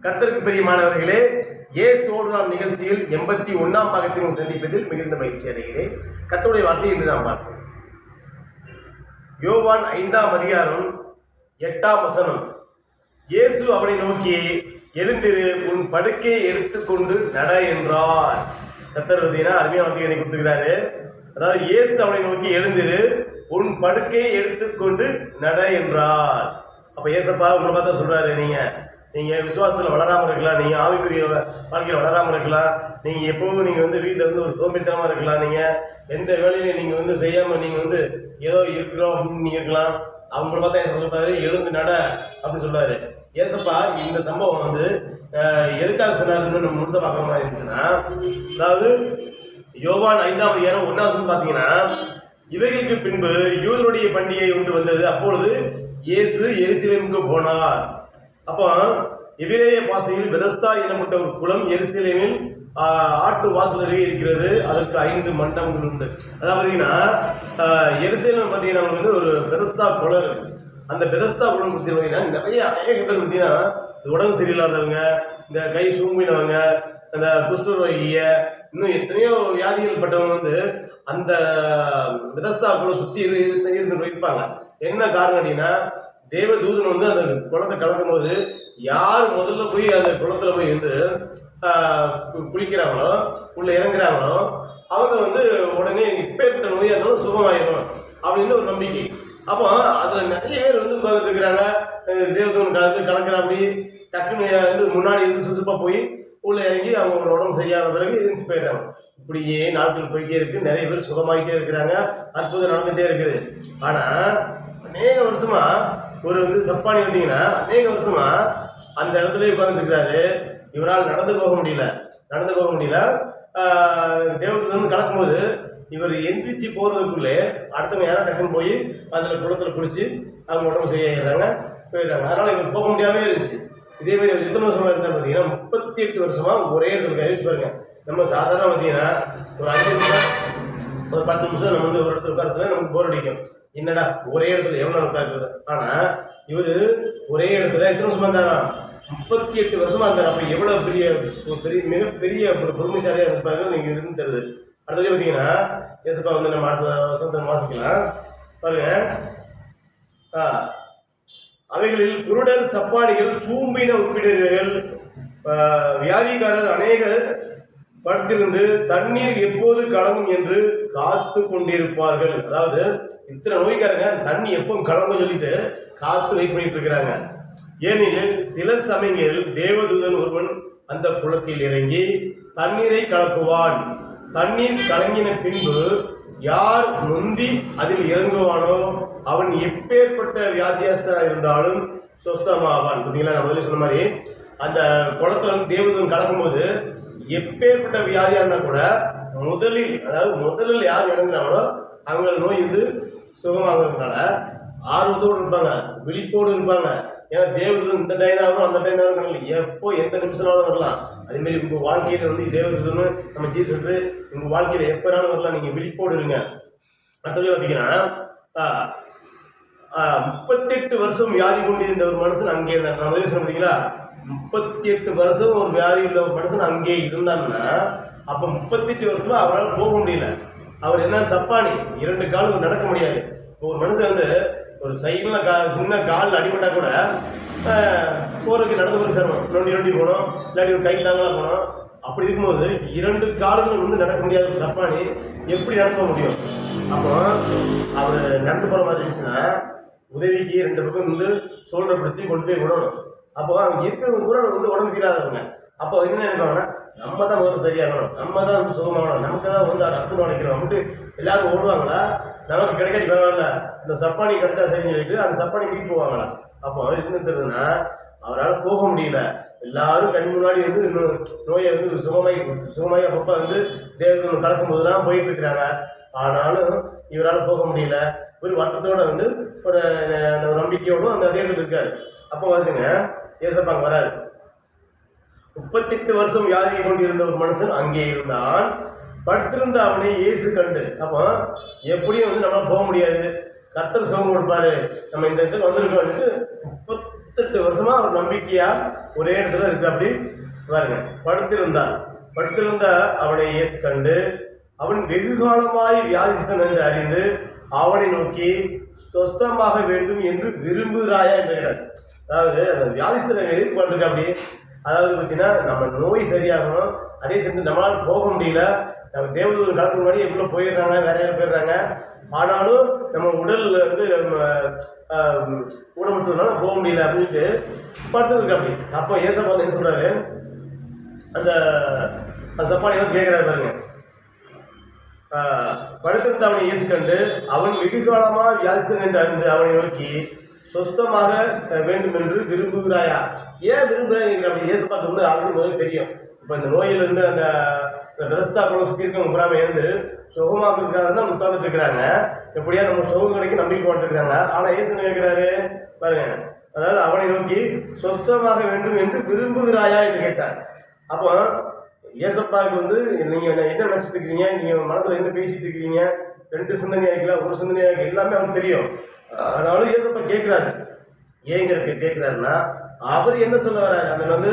கர்த்தருக்கு பிரியமானவர்களே, இயேசுவோடு நாம் நிகழ்ச்சியில் 81ஆம் பாகத்தில் சந்திப்பதில் மிகுந்த மகிழ்ச்சி அடைகிறேன். கர்த்தருடைய வார்த்தை இன்று நாம் பார்ப்போம். யோவான் 5ஆம் அதிகாரம் 8ஆம் வசனம். இயேசு அவனை நோக்கி, எழுந்திரு, உன் படுக்கையை எடுத்துக்கொண்டு நட என்றார். கர்த்தர் அருமையான வார்த்தையை கொடுத்துக்கிறாரு. அதாவது இயேசு அவனை நோக்கி, எழுந்திரு, உன் படுக்கையை எடுத்துக்கொண்டு நட என்றார். அப்ப ஏசப்பா உங்களை பார்த்தா சொல்றாரு, நீங்க விசுவாசத்தில் வளராமல் இருக்கலாம், நீங்க ஆவிக்குரிய வாழ்க்கையில் வளராமல் இருக்கலாம், நீங்க எப்பவும் நீங்க வீட்டில் ஒரு சோம்பேறித்தனமா இருக்கலாம், நீங்க எந்த வேலையிலையும் நீங்க செய்யாம நீங்க ஏதோ இருக்கிறோம் அப்படின்னு நீங்க இருக்கலாம். அவங்கள பார்த்தா ஏசப்பா சொல்றாரு, எழுந்து நட அப்படின்னு சொல்றாரு. ஏசப்பா இந்த சம்பவம் எதுக்காக சொன்னாருன்னு நம்ம முழுசா பார்க்குற மாதிரி இருந்துச்சுன்னா, அதாவது யோவான் 5ஆம் அதிகாரம் 1ஆம் வசனம் பார்த்தீங்கன்னா, இவைகளுக்கு பின்பு யூதருடைய பண்டிகை ஒன்று வந்தது. அப்பொழுது இயேசு எருசலேமுக்கு போனார். அப்போ எபிரேய பாஷையில் பெதஸ்தா எனப்பட்ட ஒரு குளம் எருசலேமில் ஆட்டு வாசல் அருகே இருக்கிறது. அதற்கு 5 மண்டபங்கள் உண்டு. அதாவது பார்த்தீங்கன்னா எருசலேம் பார்த்தீங்கன்னா ஒரு பெதஸ்தா குளம் இருக்கு. அந்த பெதஸ்தா குளம் பார்த்தீங்கன்னா நிறைய அநேகங்கள் பார்த்தீங்கன்னா உடம்பு சரியில்லாதவங்க, இந்த கை சூம்பினவங்க, அந்த குஷ்டரோகிய, இன்னும் எத்தனையோ வியாதிகள் பட்டவங்க அந்த பெதஸ்தா குளம் சுற்றி இருந்து வைப்பாங்க. என்ன காரணம் அப்படின்னா, தேவதூதன் அந்த குளத்தை கலக்கும் போது யார் முதல்ல போய் அந்த குளத்துல போய் குளிக்கிறாங்களோ, உள்ள இறங்குறாங்களோ, அவங்க உடனே இப்பேற்பட்ட நோயா இருந்தாலும் சுகமாயிரும் அப்படின்னு ஒரு நம்பிக்கை. அப்போ அதுல நிறைய பேர் உட்கார்ந்துட்டு இருக்கிறாங்க. தேவதூதன் கலக்கிற அப்படி டக்குன்னு முன்னாடி சுசுப்பா போய் உள்ள இறங்கி அவங்களோட உடம்பு சரியான பிறகு எரிஞ்சு போயிடுறாங்க. இப்படியே நாட்கள் போயிட்டே இருக்கு. நிறைய பேர் சுகமாயிட்டே இருக்கிறாங்க. அற்புதம் நடந்துகிட்டே இருக்குது. ஆனா அநேக வருஷமா ஒரு சப்பானி வந்தீங்கன்னா அநேக வருஷமா அந்த இடத்துல உட்கார்ந்துருக்கிறாரு. இவரால் நடந்து போக முடியல. தேவதூதன் கலக்கும்போது இவர் எந்திரிச்சு போறதுக்குள்ளே அடுத்தவங்க யாரும் டக்குன்னு போய் அதுல குளத்துல குளிச்சு அவங்க உடம்பு சரியாயிடுறாங்க, போயிடுறாங்க. அதனால இவர் போக முடியாம இருந்துச்சு. இதே மாதிரி ஒரு 8 வருஷமா இருந்தா பார்த்தீங்கன்னா 38 வருஷமா ஒரே இடத்துல கழிச்சு பாருங்க. நம்ம சாதாரண பார்த்தீங்கன்னா ஒரு 5 நிமிஷம் ஒரு 10 நிமிஷம் நம்ம ஒரு இடத்துல உட்கார சொல்ல நமக்கு போர் அடிக்கும். என்னடா ஒரே இடத்துல எவ்வளவு உட்காருக்குது. ஆனா இவரு ஒரே இடத்துல எத்தனை வருஷமா இருந்தாரா? 38 வருஷமா இருந்தார். அப்ப எவ்வளவு மிகப்பெரிய ஒரு பொறுமைசாலியா இருப்பாங்க நீங்க இருந்து தருது. அடுத்தது பார்த்தீங்கன்னா ஏசப்பா நம்ம அடுத்த வருஷத்தை வாசிக்கலாம் பாருங்க. அவைகளில் குருடர், சப்பானிகள், சூம்பின உறுப்பினர்கள், வியாதிக்காரர் அநேகர் படுத்திருந்து தண்ணீர் எப்போது கலங்கும் என்று காத்து கொண்டிருப்பார்கள். அதாவது இத்தனை நோய்க்காரங்க தண்ணி எப்போ கலங்கும் சொல்லிட்டு காத்து வெயிட் பண்ணிட்டு இருக்கிறாங்க. ஏனெனில் சில சமயங்களில் தேவதூதன் ஒருவன் அந்த குளத்தில் இறங்கி தண்ணீரை கலக்குவான். தண்ணீர் கலங்கின பின்பு யார் முந்தி அதில் இறங்குவானோ அவன் எப்பேற்பட்ட வியாதியஸ்தனாக இருந்தாலும் சொஸ்தமாவான். பார்த்தீங்களா, நான் முதல்ல சொன்ன மாதிரி அந்த குளத்துல தேவதூதன் கலக்கும் போது எப்பேற்பட்ட வியாதியா இருந்தா கூட முதலில் யார் இறங்குறாங்களோ அவங்க நோய் சுகமாகிறதுனால ஆர்வத்தோடு இருப்பாங்க, விழிப்போடு இருப்பாங்க. ஏன்னா தேவதூதன் இந்த டைம் ஆகும் அந்த டைம் ஆகும், எப்போ எந்த நிமிஷம்னாலும் வரலாம். அதே மாதிரி உங்க வாழ்க்கையில தேவதூதன் நம்ம ஜீசஸ் உங்க வாழ்க்கையில எப்பனாலும் வரலாம். நீங்க விழிப்போடு இருங்க. அடுத்தது பார்த்தீங்கன்னா 38 வருஷம் வியாதி கொண்டிருந்த ஒரு மனுஷன் அங்கே இருந்தார். நான் முதல்ல சொன்ன பார்த்தீங்களா, 38 வருஷம் ஒரு வியாதி உள்ள ஒரு மனுஷன் அங்கே இருந்தான்னா அப்ப 38 வருஷமா அவரால் போக முடியல. அவர் என்ன சப்பானி, 2 கால் நடக்க முடியாது. ஒரு மனுஷன் ஒரு சின்ன கால் அடிபட்டா கூட போறதுக்கு நடந்து போய் சிரமம், நொண்டி போகணும், இல்லாட்டி ஒரு கை தாங்களா போகணும். அப்படி இருக்கும்போது 2 கால்கள் நடக்க முடியாத ஒரு சப்பானி எப்படி நடக்க முடியும்? அப்போ அவர் நடந்து போற மாதிரி இருந்துச்சுன்னா உதவிக்கு 2 பக்கம் சோல்டர் பிடிச்சி கொண்டு போய் விடணும். அப்போ அவங்க இருக்கிறவங்க கூட உடம்பு சரியாதவங்க. அப்போ என்ன நினைப்பாங்கன்னா, நம்ம தான் முதல்ல சரியாகணும், நம்ம தான் சுகமாகணும், நமக்கு தான் அற்புதம் நினைக்கணும் அப்படின்ட்டு எல்லாரும் ஓடுவாங்களா? நமக்கு கிடைக்காது பரவாயில்ல, இந்த சப்பானி கிடைச்சா சரின்னு சொல்லிட்டு அந்த சப்பானி தூக்கி போவாங்களா? அப்போ என்ன தெரியுதுன்னா, அவரால் போக முடியல. எல்லாரும் கண் முன்னாடி நோயை சுகமாய் அப்பப்போ தேவதூதன் கலக்கும் போதுதான் போயிட்டு இருக்கிறாங்க. ஆனாலும் இவரால் போக முடியல. ஒரு வருத்தத்தோட ஒரு நம்பிக்கையோடும் அந்த தேவதூதன் இருக்காரு. அப்போ ஏசப்பாங்க வராரு. 38 வருஷம் வியாதியை கொண்டிருந்த ஒரு மனுஷன் அங்கே இருந்தான். படுத்திருந்த அவனை இயேசு கண்டு, அப்போ எப்படியும் நம்மளால போக முடியாது, கர்த்தர் சுகம் கொடுப்பாரு, நம்ம இந்த இடத்துல வந்திருக்கோம். 38 வருஷமா அவர் நம்பிக்கையா ஒரே இடத்துல இருக்கு. அப்படி பாருங்க, படுத்திருந்த அவனை இயேசு கண்டு அவன் வெகு காலமாய் வியாதிஸ்தன் என்று அறிந்து அவனை நோக்கி சொஸ்தமாக வேண்டும் என்று விரும்புகிறாயா என்று கேட்டார். அதாவது அந்த வியாதிஸ்தனை எதிர்ப்பு பண்ணிருக்க. அப்படி அதாவது பார்த்தீங்கன்னா நம்ம நோய் சரியாகணும், அதே சேர்ந்து நம்மளால் போக முடியல, நம்ம தேவதூதன் காலத்துக்கு முன்னாடி எவ்வளோ போயிடுறாங்க, வேற யாரும் போயிடுறாங்க, ஆனாலும் நம்ம உடல்ல இருந்து ஊனமுற்றதுனால போக முடியல அப்படின்ட்டு படுத்துருக்கு. அப்படி அப்போ ஏசப்பா என்ன சொல்றாரு, அந்த சப்பானி வந்து கேட்கிறாரு பாருங்க, படுத்திருந்த அவனை இயேசு கண்டு அவன் வெகு காலமா வியாதிஸ்தன் என்று அறிந்து அவனை நோக்கி சொஸ்தமாக வேண்டும் என்று விரும்புகிறாயா? ஏன் விரும்புகிறாங்க? அப்படி இயேசுப்பாக்கு வந்து ஆல்ரெடி முதல்ல தெரியும். இப்போ இந்த நோயிலிருந்து அந்த ரஸ்தா குளம் சுற்றி இருக்கவங்க புறாம இருந்து சுகமாக்குறதுக்காக தான் உட்கார்ந்துட்டு இருக்கிறாங்க. எப்படியா நம்ம சுகம் கிடைக்க நம்பிக்கை போட்டுருக்காங்க. ஆனால் இயேசு கேட்கிறாரு பாருங்க, அதாவது அவனை நோக்கி சொஸ்தமாக வேண்டும் என்று விரும்புகிறாயா என்று கேட்டார். அப்போ ஏசப்பாவுக்கு வந்து நீங்கள் என்ன நினச்சிட்டு இருக்கிறீங்க, நீங்கள் மனசில் என்ன பேசிட்டு இருக்கிறீங்க, 2 சிந்தனையாக இருக்கலாம், 1 சிந்தனையாக இருக்கலாம், எல்லாமே அவனுக்கு தெரியும். அதனால ஏசப்பா கேட்குறாரு. ஏங்கிறதுக்கு கேட்குறாருன்னா அவர் என்ன சொல்ல வர்றாரு, அந்த வந்து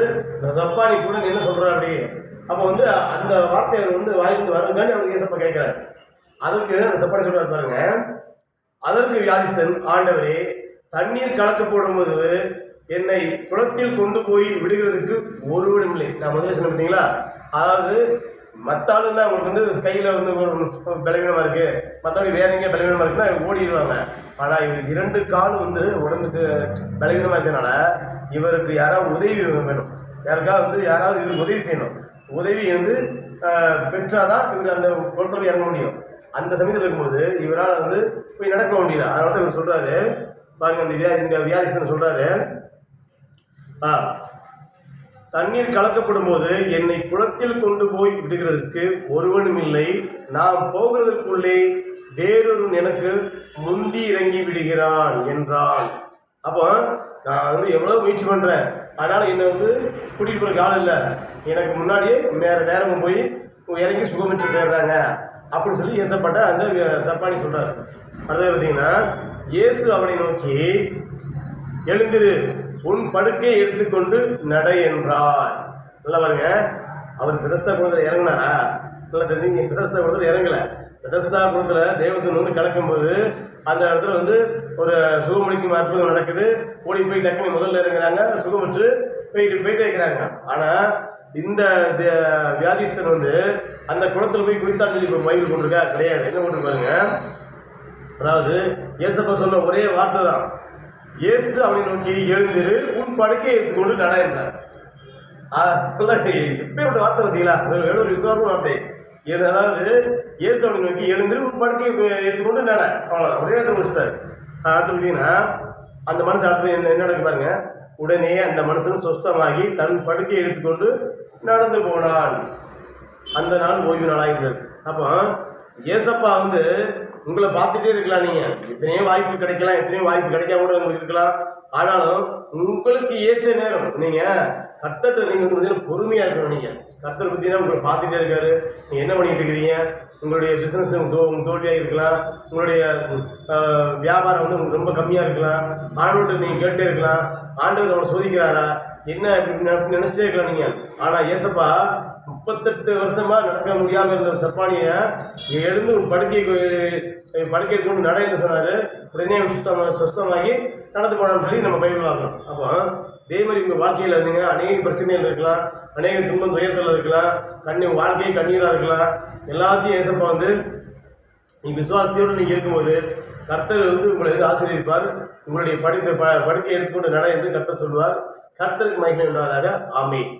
சப்பானி கூட என்ன சொல்கிறார் அப்படி. அப்போ வந்து அந்த வார்த்தையை வந்து வாயிலிருந்து வரதுக்காண்டி அவருக்கு ஏசப்பா கேட்குறாரு. அதுக்கு அந்த சப்பானி சொல்கிறார் பாருங்க, அதற்கு வியாதிஸ்தன், ஆண்டவரே தண்ணீர் கலக்கப்படும் போது என்னை குளத்தில் கொண்டு போய் விடுகிறதுக்கு ஒருவனும் இல்லை. நான் முதல்ல சொன்ன பார்த்தீங்களா, அதாவது மற்ற ஆளுன்னா அவங்களுக்கு வந்து கையில் வந்து பலவீனமாக இருக்குது, மற்றபடி வேற எங்கேயும் பலவீனமாக இருக்குன்னா ஓடிடுவாங்க. ஆனால் இவர் 2 கால் வந்து உடம்பு பலவீனமாக இருக்கிறதுனால இவருக்கு யாராவது உதவி வேணும், யாருக்காவது வந்து யாராவது இவருக்கு உதவி செய்யணும். உதவி வந்து பெற்றாதான் இவர் அந்த குளத்தில் இறங்க முடியும். அந்த சமயத்தில் இருக்கும்போது இவரால் வந்து போய் நடக்க முடியல. அதனால தான் இவர் சொல்கிறாரு பாருங்க, இந்த வியாதிஸ்தன் சொல்கிறாரு, தண்ணீர் கலக்கப்படும் போது என்னை குளத்தில் கொண்டு போய் விடுகிறதுக்கு ஒருவனும் இல்லை, நாம் போகிறதுக்குள்ளே வேறொரு எனக்கு முந்தி இறங்கி விடுகிறான் என்றான். அப்போ நான் வந்து எவ்வளோ முயற்சி பண்ணுறேன், அதனால் என்னை வந்து கூட்டிகிட்டு போகிற காலம் இல்லை, எனக்கு முன்னாடியே வேறவங்க போய் இறங்கி சுகமிட்டு போயிடுறாங்க அப்படின்னு சொல்லி ஏசப்பட்ட அந்த சப்பானி சொல்கிறார். அடுத்தது பார்த்தீங்கன்னா, இயேசு அவனை நோக்கி எழுந்திரு, உன் படுக்கையை எடுத்துக்கொண்டு நட என்றார். நல்லா பாருங்க, அவர் பெதஸ்தா குளத்தில் இறங்கினாரா? நல்லா தெரிஞ்சு பெதஸ்தா குளத்தில் இறங்கல. பெதஸ்தா குளத்தில் தேவதூதன் வந்து கலக்கும்போது அந்த இடத்துல வந்து ஒரு சுகமளிக்கும் அற்புதம் நடக்குது. ஓடி போய் டக்குனு முதல்ல இறங்குறாங்க, சுகமற்று போயிட்டே இருக்கிறாங்க. ஆனால் இந்த வியாதிஸ்தன் வந்து அந்த குளத்தில் போய் குளித்தான்னு சொல்லி இப்போ பைபிள் கொண்டிருக்கா? கிடையாது. என்ன கொண்டு பாருங்க, அதாவது ஏசப்பா சொன்ன ஒரே வார்த்தை தான், இயேசு அவனை நோக்கி எழுந்திரு, உன் படுக்கையை எடுத்துக்கொண்டு நட என்றார். எப்படிப்பட்ட வார்த்தை பார்த்தீங்களா? ஒரு விசுவாசம் வார்த்தை. அதாவது இயேசு அவனை நோக்கி எழுந்திரு, உன் படுக்கையை எடுத்துக்கொண்டு நட. அவ்வளோ ஒரே இடத்துல முடிச்சிட்டாரு. அடுத்து பார்த்தீங்கன்னா அந்த மனுஷன் அடுத்து என்ன நடக்கு பாருங்க, உடனே அந்த மனுஷன் சொஸ்தமாகி தன் படுக்கையை எடுத்துக்கொண்டு நடந்து போனான். அந்த நாள் ஓய்வு நாளாக இருந்தது. அப்போ ஏசப்பா வந்து உங்களை பார்த்துட்டே இருக்கலாம், நீங்கள் எத்தனையோ வாய்ப்பு கிடைக்கலாம், எத்தனையோ வாய்ப்பு கிடைக்காம கூட உங்களுக்கு இருக்கலாம். ஆனாலும் உங்களுக்கு ஏற்ற நேரம் நீங்கள் கர்த்தர்கிட்ட நீங்கள் வந்து பொறுமையாக இருக்கணும். நீங்கள் கர்த்தரை பற்றினா உங்களை பார்த்துட்டே இருக்காரு. நீங்கள் என்ன பண்ணிட்டு இருக்கிறீங்க, உங்களுடைய பிஸ்னஸ் உங்களுக்கு தோல்வியாக இருக்கலாம், உங்களுடைய வியாபாரம் வந்து உங்களுக்கு ரொம்ப கம்மியாக இருக்கலாம், ஆண்டவர்கிட்ட நீங்கள் கேட்டே இருக்கலாம், ஆண்டவர் அவனை சோதிக்கிறாரா என்ன நினைச்சிட்டே இருக்கலாம் நீங்கள். ஆனால் ஏசப்பா 38 வருஷமா நடக்க முடியாமல் இருந்த சப்பானியை எழுந்து படுக்கை கொண்டு நட என்று சொன்னார். உடனே சுத்தமாகி நடந்து போனான்னு சொல்லி நம்ம பைபிள் பார்க்கலாம். அப்போ இதே மாதிரி உங்கள் வாழ்க்கையில் இருந்தீங்க, அநேக பிரச்சனைகள் இருக்கலாம், அநேக துன்பம் துயரத்தில் இருக்கலாம், வாழ்க்கையை கண்ணீராக இருக்கலாம். எல்லாத்தையும் ஏசப்பா வந்து நீங்கள் விசுவாசத்தோடு நீங்கள் இருக்கும்போது கர்த்தர் வந்து உங்களை ஆசீர்வதிப்பார். உங்களுடைய படுக்கை எடுத்துக்கொண்டு நட என்று கர்த்தர் சொல்வார். கர்த்தருக்கு மகிமை உண்டாவதாக. ஆமென்.